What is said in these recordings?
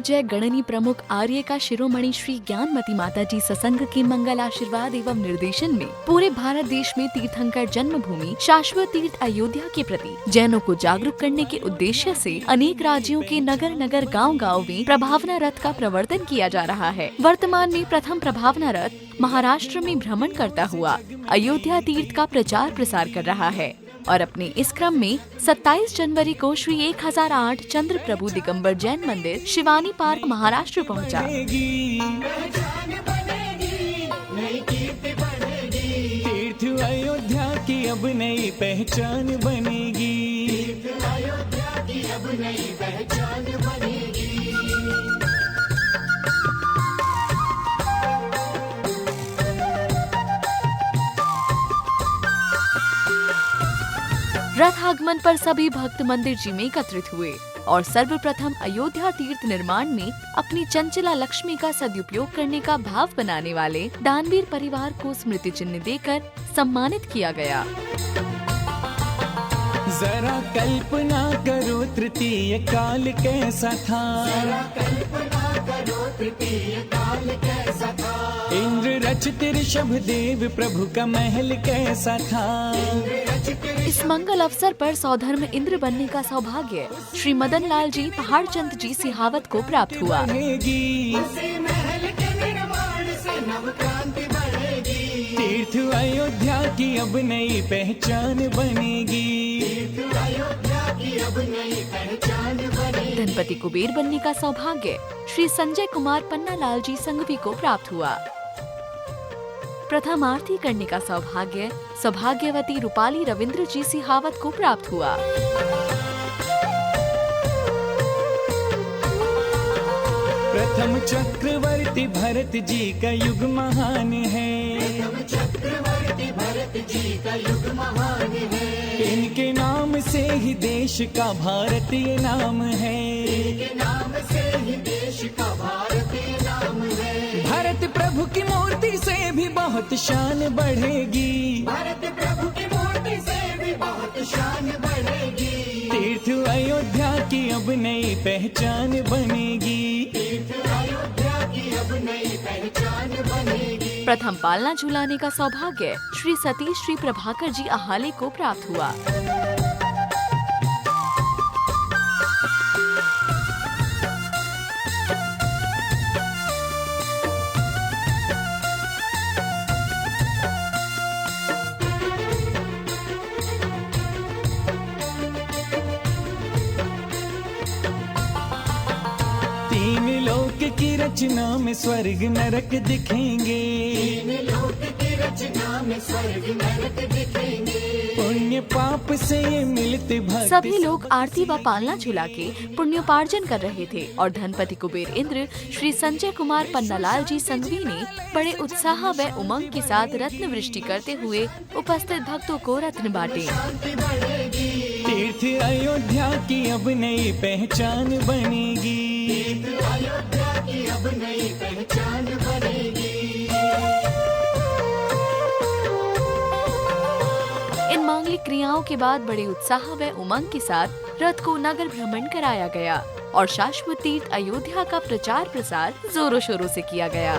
पूज्य गणनी प्रमुख आर्य का शिरोमणि श्री ज्ञानमती माता जी सत्संग के मंगल आशीर्वाद एवं निर्देशन में पूरे भारत देश में तीर्थंकर जन्मभूमि शाश्वत तीर्थ अयोध्या के प्रति जैनों को जागरूक करने के उद्देश्य से अनेक राज्यों के नगर नगर गांव-गांव में प्रभावना रथ का प्रवर्तन किया जा रहा है। वर्तमान में प्रथम प्रभावना रथ महाराष्ट्र में भ्रमण करता हुआ अयोध्या तीर्थ का प्रचार प्रसार कर रहा है और अपने इस क्रम में 27 जनवरी को श्री 1008 चंद्र प्रभु दिगंबर जैन मंदिर शिवानी पार्क महाराष्ट्र पहुंचा। तीर्थ अयोध्या की अब नई पहचान बनेगी। अयोध्या की अब नई पहचान बनेगी। रथ आगमन पर सभी भक्त मंदिर जी में एकत्रित हुए और सर्वप्रथम अयोध्या तीर्थ निर्माण में अपनी चंचला लक्ष्मी का सदुपयोग करने का भाव बनाने वाले दानवीर परिवार को स्मृति चिन्ह देकर सम्मानित किया गया। जरा कल्पना करो तृतीय काल कैसा था। जरा कल्पना करो तृतीय काल कैसा था। इंद्र रचित ऋषभ देव प्रभु का महल कैसा था। इस मंगल अवसर पर सौधर्म इंद्र बनने का सौभाग्य श्री मदन लाल जी पहाड़ चंद जी सिहावत को प्राप्त हुआ। तीर्थ अयोध्या की अब नई पहचान बनेगी। अयोध्या की अब नई पहचान बनेगी। धनपति कुबेर बनने का सौभाग्य श्री संजय कुमार पन्नालाल जी संघवी को प्राप्त हुआ। प्रथम आरती करने का सौभाग्य सौभाग्यवती रूपाली रविंद्र जी सिहावत को प्राप्त हुआ। प्रथम चक्रवर्ती भरत जी का युग महान है। प्रथम चक्रवर्ती भरत जी का युग महान है। इनके नाम से ही देश का भारतीय नाम है। इनके नाम से ही देश का भारतीय नाम है। भारत प्रभु की मूर्ति से भी बहुत शान बढ़ेगी। भारत प्रभु की मूर्ति से भी बहुत शान बढ़ेगी। तीर्थ अयोध्या की अब नई पहचान बनेगी। तीर्थ अयोध्या की अब नई पहचान बनेगी। प्रथम पालना झुलाने का सौभाग्य श्री सतीश श्री प्रभाकर जी आहाले को प्राप्त हुआ। तीन लोक की रचना में स्वर्ग नरक दिखेंगे। तीन लोक की रचना में स्वर्ग नरक दिखेंगे। पुण्य पाप से ये मिलते भक्त। सभी लोग आरती व पालना झुला के पुण्योपार्जन कर रहे थे और धनपति कुबेर इंद्र श्री संजय कुमार पन्नालाल जी संघवी ने बड़े उत्साह व उमंग के साथ रत्न वृष्टि करते हुए उपस्थित भक्तों को रत्न बांटे। तीर्थ अयोध्या की अब नई पहचान बनेगी। तीर्थ अयोध्या की अब नई पहचान बनेगी। इन मांगलिक क्रियाओं के बाद बड़े उत्साह व उमंग के साथ रथ को नगर भ्रमण कराया गया और शाश्वत तीर्थ अयोध्या का प्रचार प्रसार जोरों शोरों से किया गया।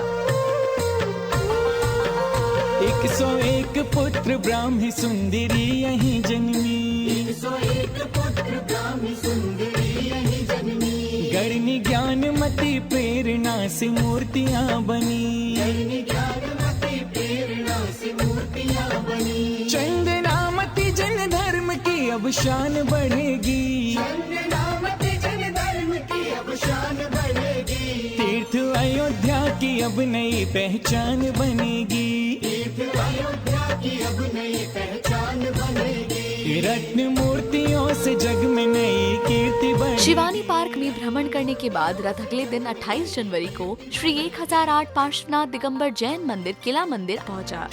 101 पुत्र ब्राह्मी सुंदरी यहीं जन्मी। 101 पुत्र ब्राह्मी सुंदरी यहीं जन्मी। गणनी ज्ञानमती प्रेरणा से मूर्तियाँ बनी। गणनी ज्ञानमती प्रेरणा से मूर्तियाँ बनी। चंदनामती जन धर्म की अब शान बढ़ेगी। चंदनामती जन धर्म की अब शान बढ़ेगी। तीर्थ अयोध्या की अब नई पहचान बनेगी। तीर्थ अयोध्या की अब नई पहचान बनेगी। रत्न मूर्तियों से जग में नई कीर्ति बनेगी। शिवानी पार्क में भ्रमण करने के बाद रथ अगले दिन 28 जनवरी को श्री 1008 पार्श्वनाथ दिगंबर जैन मंदिर किला मंदिर पहुंचा।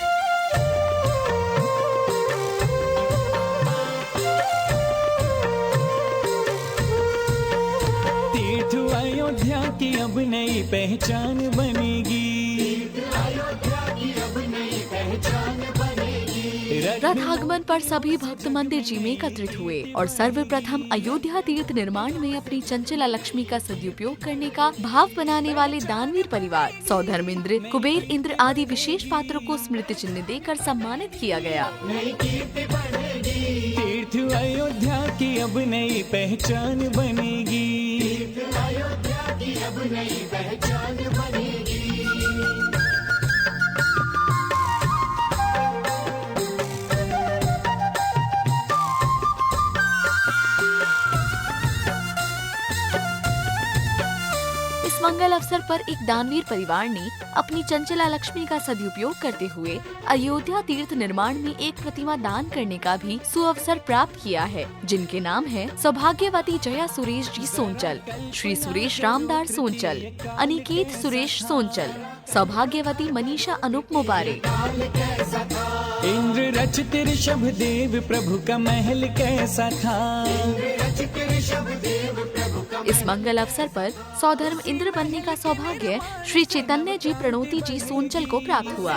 तीर्थ अयोध्या की अब नई पहचान बनेगी। तीर्थ अयोध्या की अब नई पहचान बनेगी। रथ आगमन पर सभी भक्त मंदिर जी में एकत्रित हुए और सर्वप्रथम अयोध्या तीर्थ निर्माण में अपनी चंचला लक्ष्मी का सदुपयोग करने का भाव बनाने वाले दानवीर परिवार सौधर्म इंद्र, कुबेर इंद्र आदि विशेष पात्रों को स्मृति चिन्ह देकर सम्मानित किया गया। तीर्थ अयोध्या की अब नई पहचान बनेगी। इस मंगल अवसर पर एक दानवीर परिवार ने अपनी चंचला लक्ष्मी का सदुपयोग करते हुए अयोध्या तीर्थ निर्माण में एक प्रतिमा दान करने का भी सुअवसर प्राप्त किया है, जिनके नाम है सौभाग्यवती जया सुरेश जी सोंचल, श्री सुरेश रामदार सोंचल, अनिकेत सुरेश सोंचल, सौभाग्यवती मनीषा अनूप मुबारे। इंद्र रचित ऋषभ देव प्रभु का महल कैसा था। इस मंगल अवसर पर सौधर्म इंद्र बनने का सौभाग्य श्री चैतन्य जी प्रणोती जी सोंचल को प्राप्त हुआ।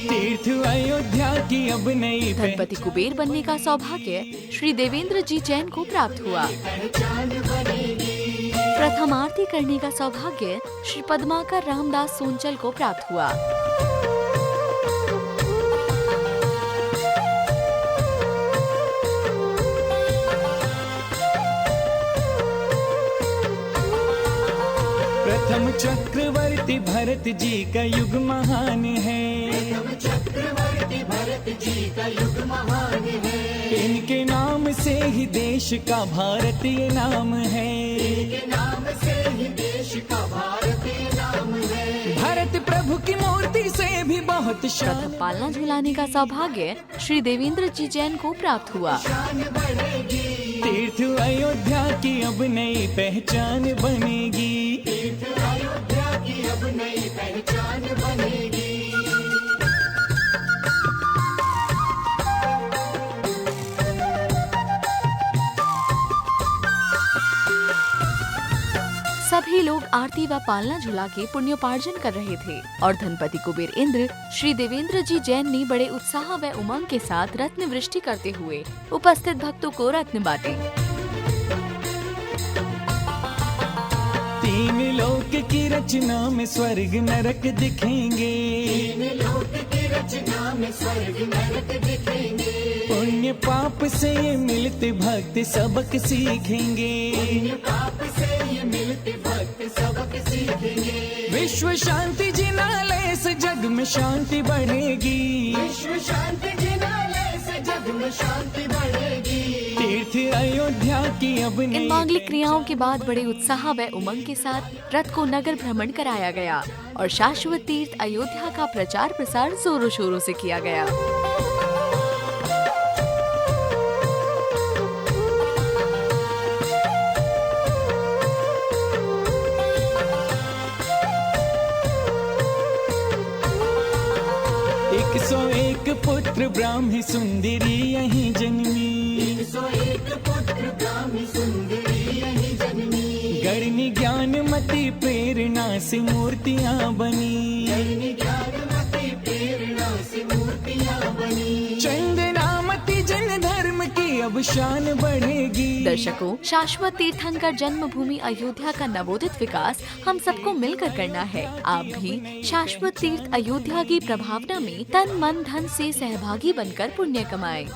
तीर्थ अयोध्या की अब नई धनपति कुबेर बनने का सौभाग्य श्री देवेंद्र जी जैन को प्राप्त हुआ। प्रथम आरती करने का सौभाग्य श्री पद्माकर रामदास सोंचल को प्राप्त हुआ। प्रथम चक्रवर्ती भरत जी का युग महान है। इनके नाम से ही देश का भारत ये नाम है। भारत प्रभु की मूर्ति से भी बहुत प्रथम पालना झुलाने का सौभाग्य श्री देवेंद्र जी जैन को प्राप्त हुआ। तीर्थ अयोध्या की अब नई पहचान बनेगी। सभी लोग आरती व पालना झुला के पुण्योपार्जन कर रहे थे और धनपति कुबेर इंद्र श्री देवेंद्र जी जैन ने बड़े उत्साह व उमंग के साथ रत्न वृष्टि करते हुए उपस्थित भक्तों को रत्न बांटे। तीन लोक की रचना में स्वर्ग नरक दिखेंगे। पुण्य पाप से ये मिलते भक्त सबक सीखेंगे। विश्व शांति जिनालय से जग में शांति बढ़ेगी। तीर्थ अयोध्या की अब इन मांगलिक क्रियाओं के बाद बड़े उत्साह व उमंग के साथ रथ को नगर भ्रमण कराया गया और शाश्वत तीर्थ अयोध्या का प्रचार प्रसार जोरों शोरों से किया गया। एक पुत्र ब्राह्मी सुंदरी यहीं जन्मी। गणनी ज्ञानमती प्रेरणा से मूर्तियाँ बनी। चंदनामती जन धर्म की अब शान बढ़ेगी। दर्शकों, शाश्वत तीर्थंकर जन्मभूमि अयोध्या का नवोदित विकास हम सबको मिलकर करना है। आप भी शाश्वत तीर्थ अयोध्या की प्रभावना में तन मन धन से सहभागी बनकर पुण्य कमाएं।